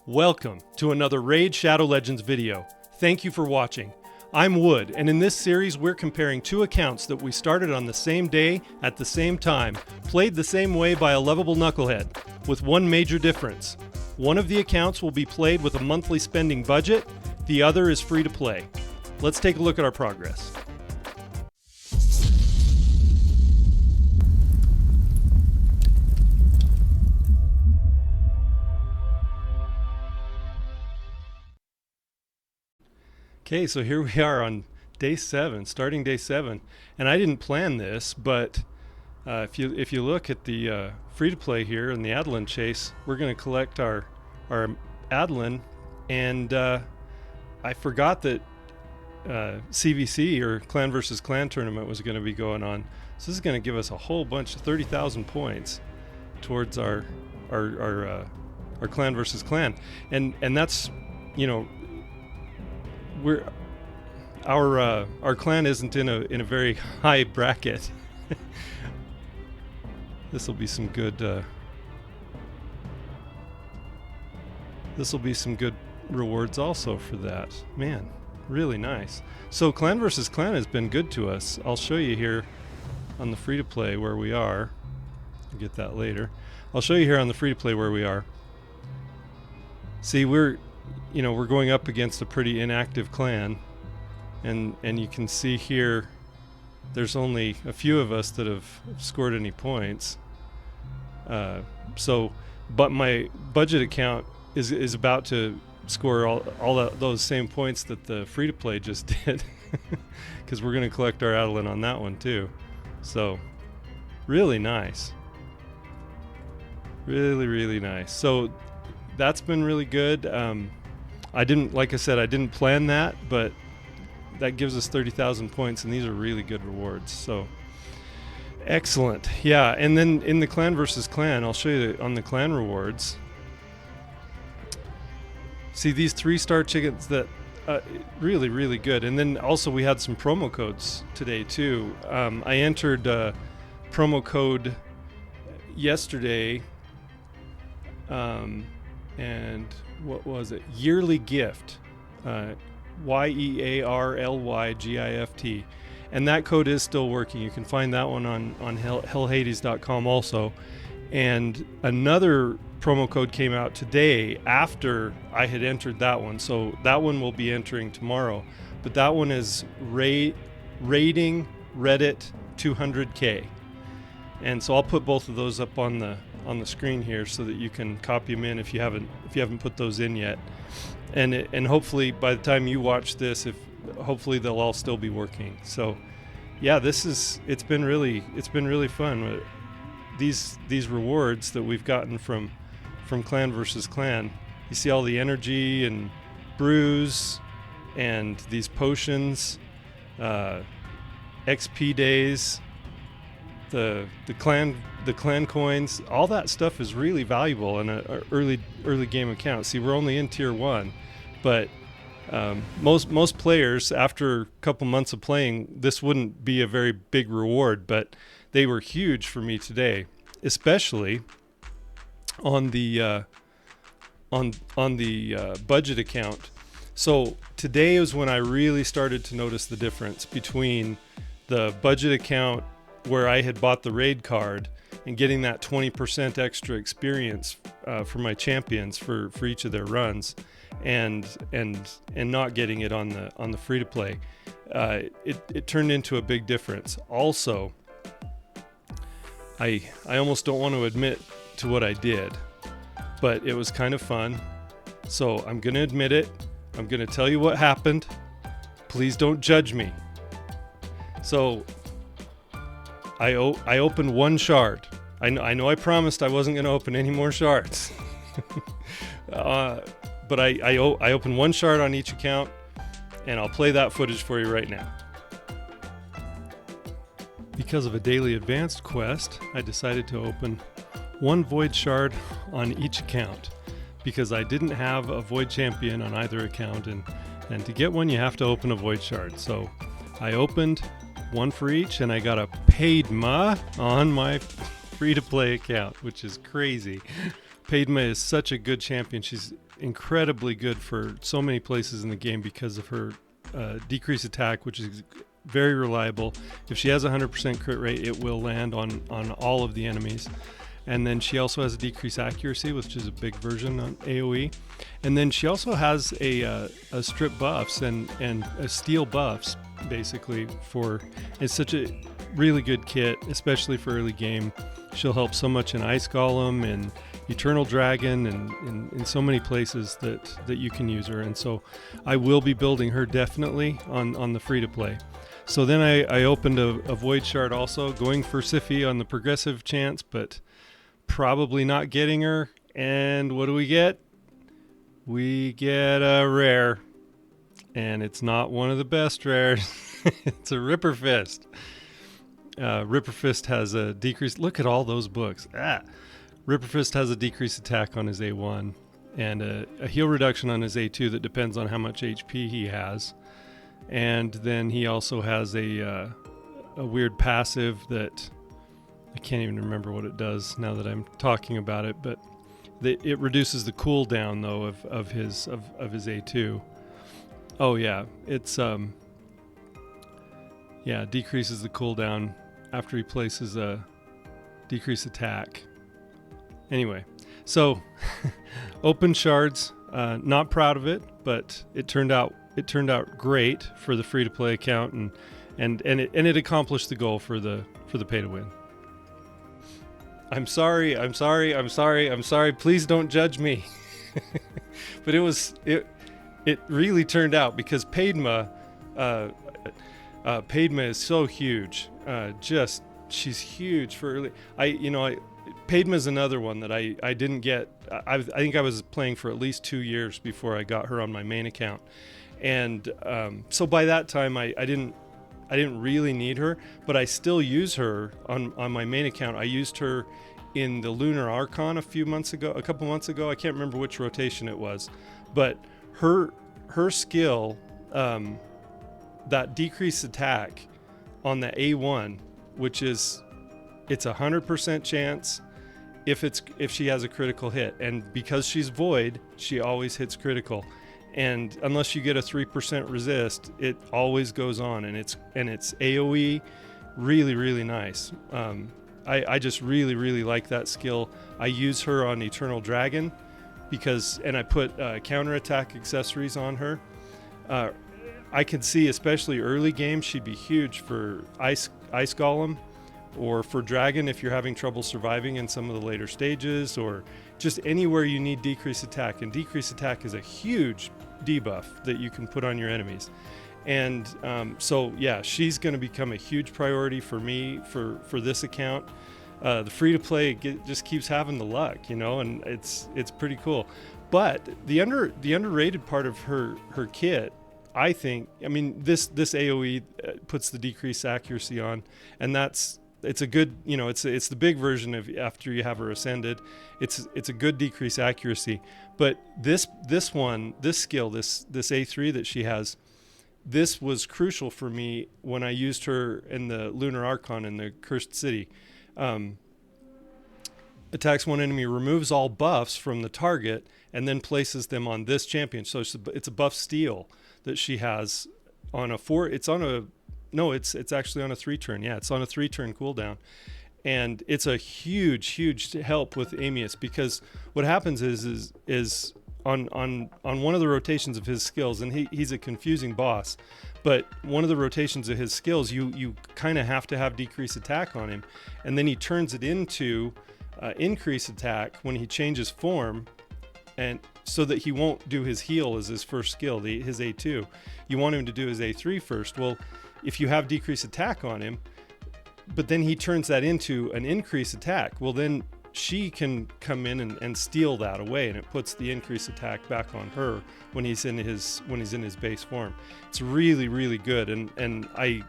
Welcome to another Raid Shadow Legends video. Thank you for watching. I'm Wood, and in this series we're comparing two accounts that we started on the same day, at the same time, played the same way by a lovable knucklehead, with one major difference. One of the accounts will be played with a monthly spending budget, the other is free to play. Let's take a look at our progress. Okay, so here we are on day 7, starting day 7, and I didn't plan this, but if you look at the free-to-play here in the Adeline chase, we're going to collect our Adeline, and I forgot that CVC, or Clan versus Clan tournament, was going to be going on, so this is going to give us a whole bunch of 30,000 points towards our Clan versus Clan, and that's, you know, our clan isn't in a very high bracket. This will be some good rewards also for that. Man, really nice. So Clan versus Clan has been good to us. I'll show you here on the free to play where we are. I'll get that later. I'll show you here on the free to play where we are. See, we're going up against a pretty inactive clan, and you can see here there's only a few of us that have scored any points. But my budget account is about to score all those same points that the free-to-play just did, because we're going to collect our Adeline on that one too. So really nice. Really nice. So that's been really good. Like I said, I didn't plan that, but that gives us 30,000 points, and these are really good rewards. So excellent. Yeah, and then in the Clan versus Clan, I'll show you on the clan rewards. See these 3-star chickens that really good. And then also we had some promo codes today too. I entered promo code yesterday, and what was it? Yearly gift, YEARLYGIFT, and that code is still working. You can find that one on hellhades.com also. And another promo code came out today after I had entered that one, so that one will be entering tomorrow. But that one is rating Reddit 200K, and so I'll put both of those up on the screen here so that you can copy them in if you haven't put those in yet, and hopefully by the time you watch this, hopefully they'll all still be working. So yeah, it's been really fun. These rewards that we've gotten from Clan versus Clan, you see all the energy and brews and these potions, XP days, the clan coins, all that stuff is really valuable in a early game account. See, we're only in tier 1, but most players, after a couple months of playing, this wouldn't be a very big reward, but they were huge for me today, especially on the budget account. So today is when I really started to notice the difference between the budget account, where I had bought the raid card, and getting that 20% extra experience for my champions for each of their runs, and not getting it on the free to play. It turned into a big difference. Also, I almost don't want to admit to what I did, but it was kind of fun, so I'm going to admit it. I'm going to tell you what happened. Please don't judge me. So I opened one shard. I know I promised I wasn't going to open any more shards. But I opened one shard on each account, and I'll play that footage for you right now. Because of a daily advanced quest, I decided to open one void shard on each account, because I didn't have a void champion on either account, and to get one you have to open a void shard. So I opened one for each, and I got a Padma on my free-to-play account, which is crazy. Padma is such a good champion. incredibly good for so many places in the game because of her decrease attack, which is very reliable. If she has a 100% crit rate, it will land on all of the enemies. And then she also has a decreased accuracy, which is a big version on AoE. And then she also has a strip buffs and a steal buffs, basically. It's such a really good kit, especially for early game. She'll help so much in Ice Golem and Eternal Dragon and in so many places that you can use her. And so I will be building her definitely on the free-to-play. So then I opened a Void Shard also, going for Siphi on the progressive chance, but probably not getting her. And what do we get? We get a rare. And it's not one of the best rares. It's a Ripper Fist. Ripper Fist has a decreased... Look at all those books. Ripper Fist has a decreased attack on his A1 and a heal reduction on his A2 that depends on how much HP he has. And then he also has a weird passive that I can't even remember what it does now that I'm talking about it, but it reduces the cooldown though of his A2. Oh yeah, it's decreases the cooldown after he places a decreased attack. Anyway, so open shards, not proud of it, but it turned out great for the free to play account and it accomplished the goal for the pay to win. I'm sorry. Please don't judge me. But it really turned out because Padma is so huge. She's huge for early. Padma's another one that I didn't get. I think I was playing for at least 2 years before I got her on my main account, and so by that time I didn't really need her, but I still use her on my main account. I used her in the Lunar Archon a couple months ago. I can't remember which rotation it was, but her skill, that decreased attack on the A1, which is it's 100% chance if she has a critical hit, and because she's void, she always hits critical, and unless you get a 3% resist, it always goes on, and it's AoE, really nice. I just really like that skill. I use her on Eternal Dragon and I put counterattack accessories on her. I can see, especially early game, she'd be huge for Ice Golem, or for Dragon if you're having trouble surviving in some of the later stages, or just anywhere you need decreased attack. And decreased attack is a huge debuff that you can put on your enemies. And so yeah, she's going to become a huge priority for me for this account. The free-to-play just keeps having the luck, and it's pretty cool. But the underrated part of her kit, I think, this AoE puts the decreased accuracy on, and it's a good, it's the big version of after you have her ascended. It's a good decreased accuracy. But this skill, this A3 that she has, this was crucial for me when I used her in the Lunar Archon in the Cursed City. Attacks one enemy, removes all buffs from the target, and then places them on this champion. So it's a buff steal that she has on a 4. It's actually on a 3-turn. Yeah, it's on a 3-turn cooldown. And it's a huge help with Amius, because what happens is on one of the rotations of his skills, and he's a confusing boss, but one of the rotations of his skills, you kind of have to have decreased attack on him, and then he turns it into increased attack when he changes form, and so that he won't do his heal as his first skill, his A2. You want him to do his A3 first. Well, if you have decreased attack on him, but then he turns that into an increased attack, well then she can come in and steal that away, and it puts the increased attack back on her when he's in his base form. It's really good, and I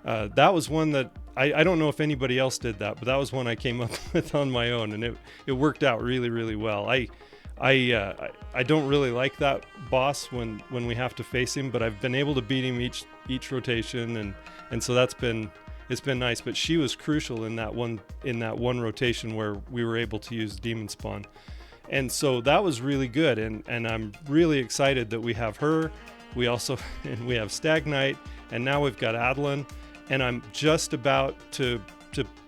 that was one that I don't know if anybody else did that, but that was one I came up with on my own, and it worked out really well. I don't really like that boss when we have to face him, but I've been able to beat him each rotation, and so it's been nice. But she was crucial in that one rotation where we were able to use Demon Spawn. And so that was really good, and I'm really excited that we have her. We also and we have Stagnite, and now we've got Adeline, and I'm just about to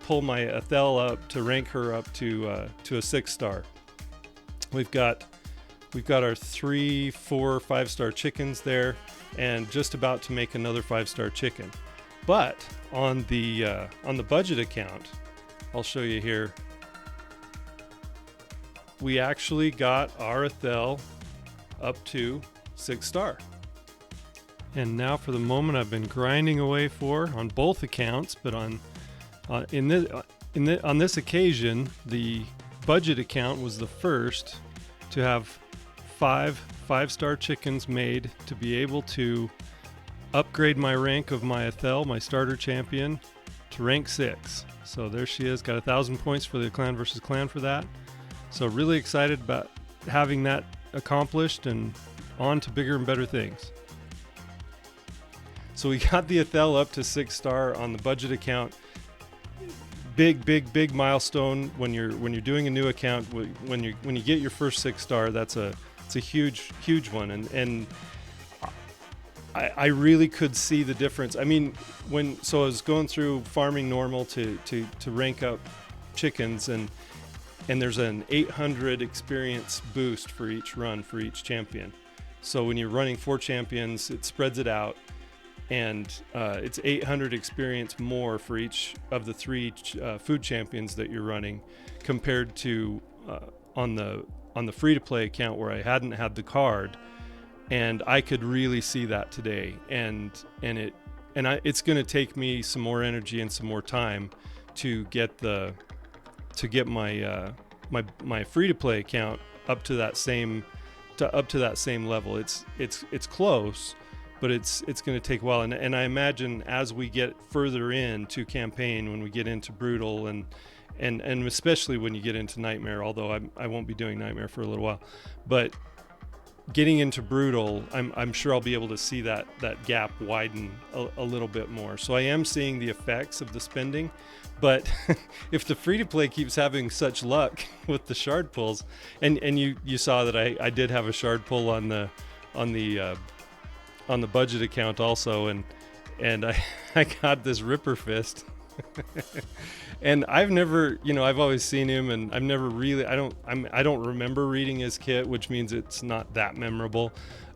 pull my Ethel up to rank her up to a 6-star. We've got our 3, 4, 5-star chickens there, and just about to make another 5-star chicken. But on the budget account, I'll show you here. We actually got our Ethel up to 6-star. And now for the moment I've been grinding away for on both accounts, but on this occasion, the budget account was the first to have 5-star chickens made to be able to upgrade my rank of my Ethel, my starter champion, to rank 6. So there she is, got 1,000 points for the clan versus clan for that. So really excited about having that accomplished and on to bigger and better things. So we got the Ethel up to 6-star on the budget account. Big milestone when you're doing a new account. When you get your first 6-star, it's a huge one, and I really could see the difference. I mean, I was going through farming normal to rank up chickens, and there's an 800 experience boost for each run for each champion. So when you're running 4 champions, it spreads it out, and it's 800 experience more for each of the 3 food champions that you're running, compared to on the free-to-play account where I hadn't had the card. And I could really see that today, and it's going to take me some more energy and some more time to get my free-to-play account up to that same level. It's close, but it's going to take a while. And I imagine as we get further into campaign, when we get into brutal and especially when you get into nightmare, although I won't be doing nightmare for a little while, but getting into brutal, I'm sure I'll be able to see that gap widen a little bit more. So I am seeing the effects of the spending, but if the free-to-play keeps having such luck with the shard pulls, and you saw that I did have a shard pull on the budget account also, and I got this Ripper Fist. And I've never, I've always seen him, and I've never really, I don't remember reading his kit, which means it's not that memorable.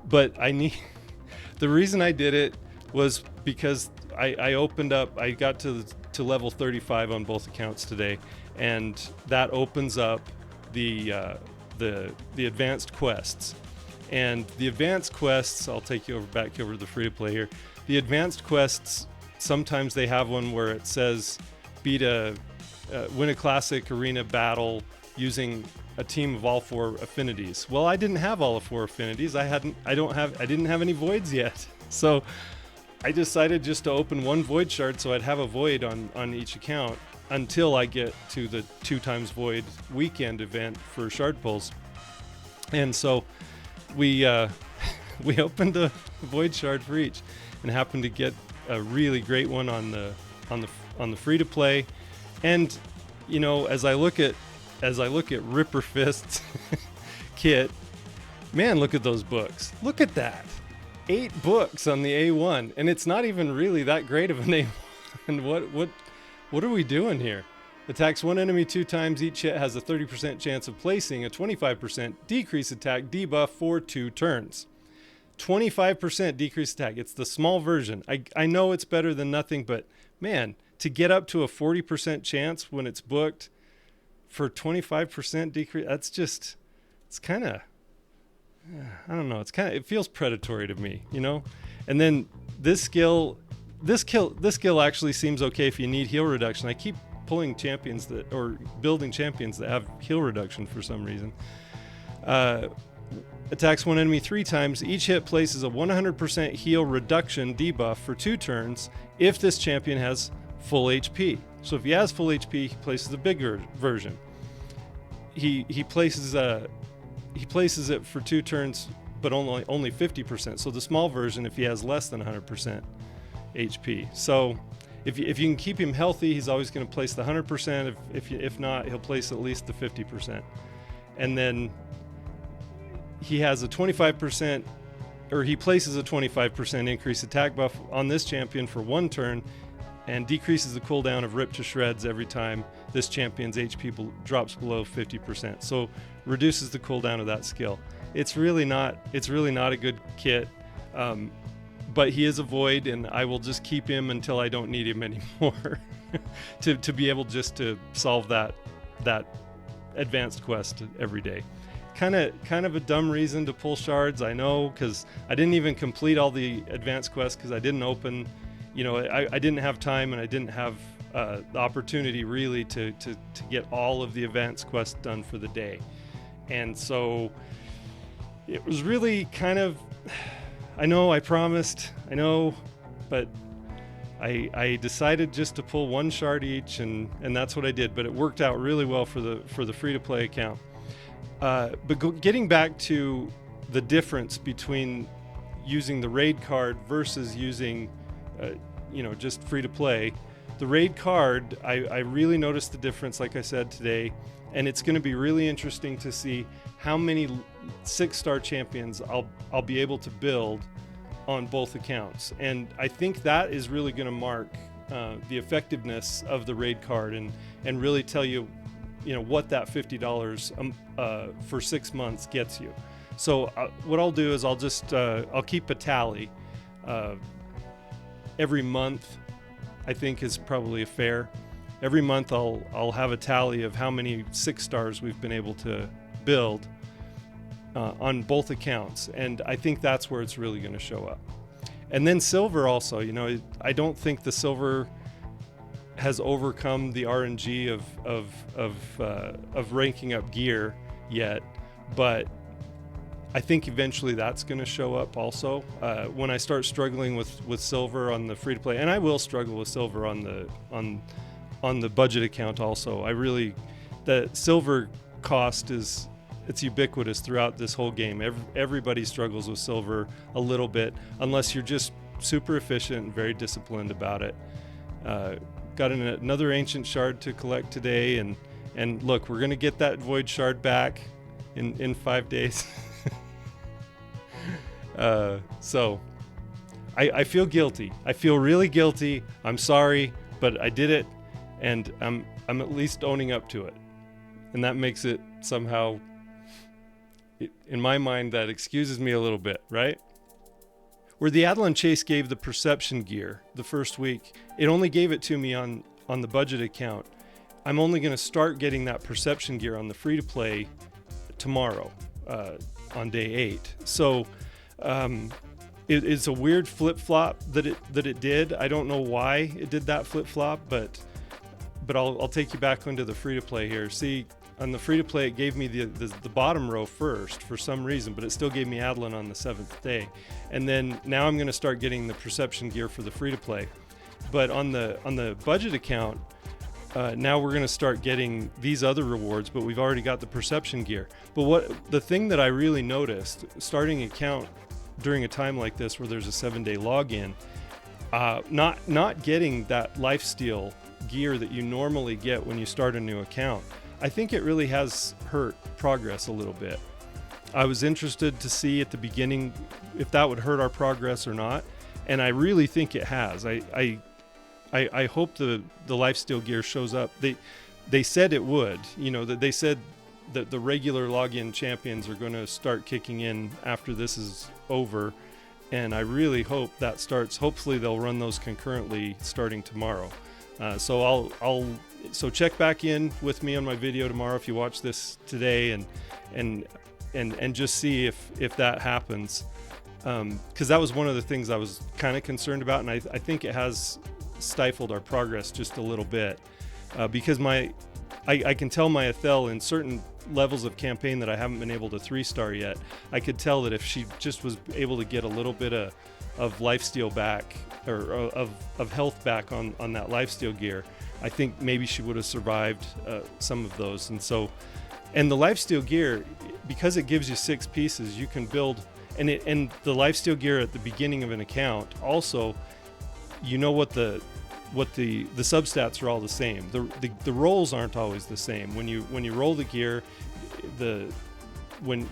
But the reason I did it was because I opened up, I got to level 35 on both accounts today, and that opens up the advanced quests. And the advanced quests, I'll take you back over to the free to play here. The advanced quests, sometimes they have one where it says win a classic arena battle using a team of all 4 affinities. Well, I didn't have all of 4 affinities. I didn't have any voids yet. So I decided just to open 1 void shard, so I'd have a void on each account until I get to the 2 times void weekend event for shard pulls. And so we opened a void shard for each, and happened to get a really great one on the free to play. And as I look at Ripper Fist's kit, man, look at those books. Look at that. 8 books on the A1, and it's not even really that great of an A1. What are we doing here? Attacks 1 enemy 2 times. Each hit has a 30% chance of placing a 25% decrease attack debuff for 2 turns. 25% decrease attack. It's the small version. I know it's better than nothing, but man, to get up to a 40% chance when it's booked for 25% decrease, it's kind of, I don't know. It feels predatory to me, And then this skill actually seems okay if you need heal reduction. I keep pulling champions building champions that have heal reduction for some reason. Attacks 1 enemy 3 times. Each hit places a 100% heal reduction debuff for 2 turns if this champion has full HP. So if he has full HP, he places a bigger version. He places it for 2 turns, but only 50%. So the small version if he has less than 100% HP. So if you can keep him healthy, he's always going to place the 100%. If not, he'll place at least the 50%. and then he has a 25%, or he places a 25% increased attack buff on this champion for 1 turn, and decreases the cooldown of Rip to Shreds every time this champion's HP drops below 50%. So reduces the cooldown of that skill. It's really not a good kit, but he is a void, and I will just keep him until I don't need him anymore to be able just to solve that advanced quest every day. Kind of a dumb reason to pull shards, I know, because I didn't even complete all the advanced quests because I didn't open. I didn't have time, and I didn't have the opportunity really to get all of the advanced quests done for the day. And so it was really kind of, I know I promised, but I decided just to pull 1 shard each, and that's what I did. But it worked out really well for the free-to-play account. But getting back to the difference between using the raid card versus using just free to play, the raid card, I really noticed the difference, like I said today, and it's going to be really interesting to see how many 6-star champions I'll be able to build on both accounts. And I think that is really going to mark the effectiveness of the raid card, and really tell you what that $50 for 6 months gets you. So what I'll do is I'll keep a tally every month. I think is probably fair. Every month I'll have a tally of how many 6 stars we've been able to build on both accounts, and I think that's where it's really going to show up. And then silver also, I don't think the silver has overcome the RNG of ranking up gear yet, but I think eventually that's going to show up also when I start struggling with silver on the free to play, and I will struggle with silver on the budget account also. The silver cost it's ubiquitous throughout this whole game. Everybody struggles with silver a little bit, unless you're just super efficient and very disciplined about it. Got another ancient shard to collect today, and look, we're gonna get that void shard back in 5 days. So I feel guilty. I feel really guilty. I'm sorry, but I did it, and I'm at least owning up to it, and that makes it somehow, in my mind, that excuses me a little bit, right? Where the Atlan Chase gave the perception gear the first week, it only gave it to me on the budget account. I'm only going to start getting that perception gear on the free-to-play tomorrow, on day 8. So it's a weird flip-flop that it did. I don't know why it did that flip-flop, but I'll take you back onto the free-to-play here. See, on the free-to-play, it gave me the bottom row first for some reason, but it still gave me Atlan on the 7th day. And then now I'm going to start getting the perception gear for the free-to-play. But on the budget account, now we're going to start getting these other rewards, but we've already got the perception gear. But the thing that I really noticed, starting account during a time like this where there's a 7-day login, not getting that lifesteal gear that you normally get when you start a new account, I think it really has hurt progress a little bit. I was interested to see at the beginning if that would hurt our progress or not, and I really think it has. I hope the lifesteal gear shows up. They said it would. That they said that the regular login champions are going to start kicking in after this is over, and I really hope that starts. Hopefully they'll run those concurrently starting tomorrow. So check back in with me on my video tomorrow if you watch this today, and just see if that happens, because that was one of the things I was kind of concerned about, and I think it has stifled our progress just a little bit, because I can tell my Ethel in certain levels of campaign that I haven't been able to 3-star yet. I could tell that if she just was able to get a little bit of lifesteal back, or of health back on that lifesteal gear, I think maybe she would have survived some of those. And the lifesteal gear, because it gives you 6 pieces, you can build, and the lifesteal gear at the beginning of an account also, what the substats are all the same. The rolls aren't always the same. When you roll the gear, the when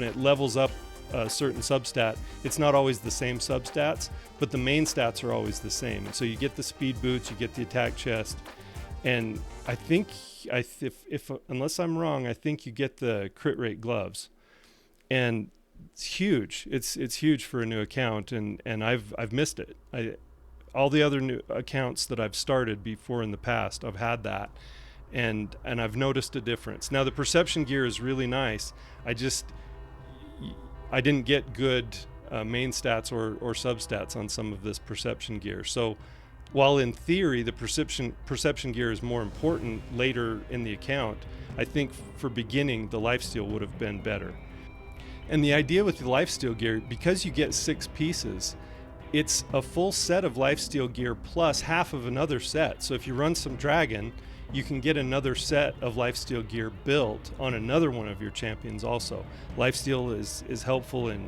it levels up a certain substat, it's not always the same substats, but the main stats are always the same. And so you get the speed boots, you get the attack chest, and I think if unless I'm wrong, I think you get the crit rate gloves, and it's huge. It's huge for a new account, and I've missed it. All the other new accounts that I've started before in the past, I've had that, and I've noticed a difference. Now the perception gear is really nice. I didn't get good main stats or substats on some of this perception gear. So while in theory the perception gear is more important later in the account, I think for beginning the lifesteal would have been better. And the idea with the lifesteal gear, because you get 6 pieces, it's a full set of lifesteal gear plus half of another set. So if you run some dragon, you can get another set of lifesteal gear built on another one of your champions also. Lifesteal is helpful in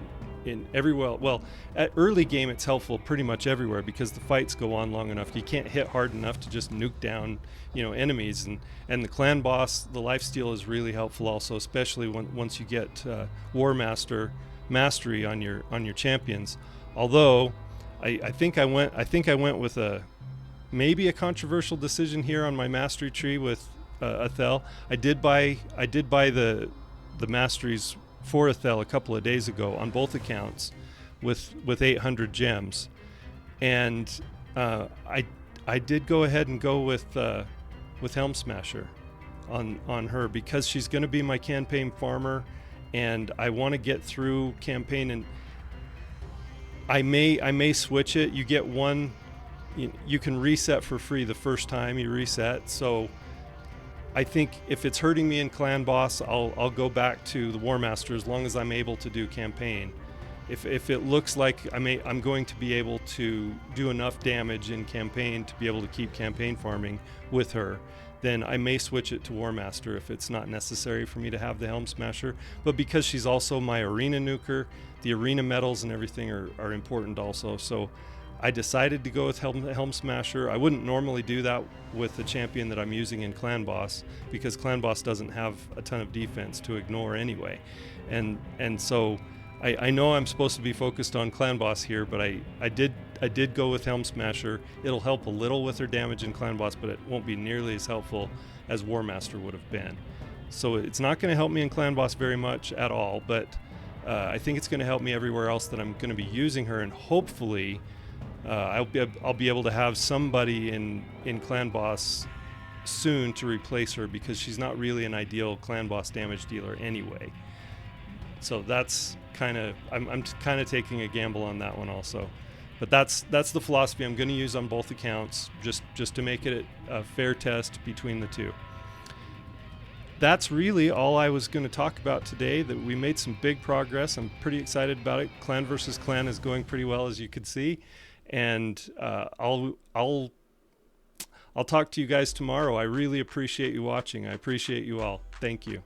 everywhere. Well, at early game it's helpful pretty much everywhere because the fights go on long enough. You can't hit hard enough to just nuke down, enemies. And the clan boss, the lifesteal is really helpful also, especially once you get War Master mastery on your champions. Although I think I went with maybe a controversial decision here on my mastery tree with Athel. I did buy the masteries for Athel a couple of days ago on both accounts with 800 gems, and I did go ahead and go with Helm Smasher on her because she's going to be my campaign farmer, and I want to get through campaign, and I may switch it. You get one. You can reset for free the first time you reset. So I think if it's hurting me in clan boss, I'll go back to the War Master as long as I'm able to do campaign. If it looks like I'm going to be able to do enough damage in campaign to be able to keep campaign farming with her, then I may switch it to War Master if it's not necessary for me to have the Helm Smasher. But because she's also my arena nuker, the arena medals and everything are important also. So I decided to go with Helm Smasher. I wouldn't normally do that with the champion that I'm using in Clan Boss because Clan Boss doesn't have a ton of defense to ignore anyway. And so I know I'm supposed to be focused on Clan Boss here, but I did go with Helm Smasher. It'll help a little with her damage in Clan Boss, but it won't be nearly as helpful as War Master would have been. So it's not going to help me in Clan Boss very much at all, but I think it's going to help me everywhere else that I'm going to be using her, and hopefully I'll be able to have somebody in Clan Boss soon to replace her because she's not really an ideal Clan Boss damage dealer anyway. So that's I'm kind of taking a gamble on that one also. But that's the philosophy I'm going to use on both accounts, just to make it a fair test between the two. That's really all I was going to talk about today. That we made some big progress. I'm pretty excited about it. Clan versus clan is going pretty well, as you could see. And I'll talk to you guys tomorrow. I really appreciate you watching. I appreciate you all. Thank you.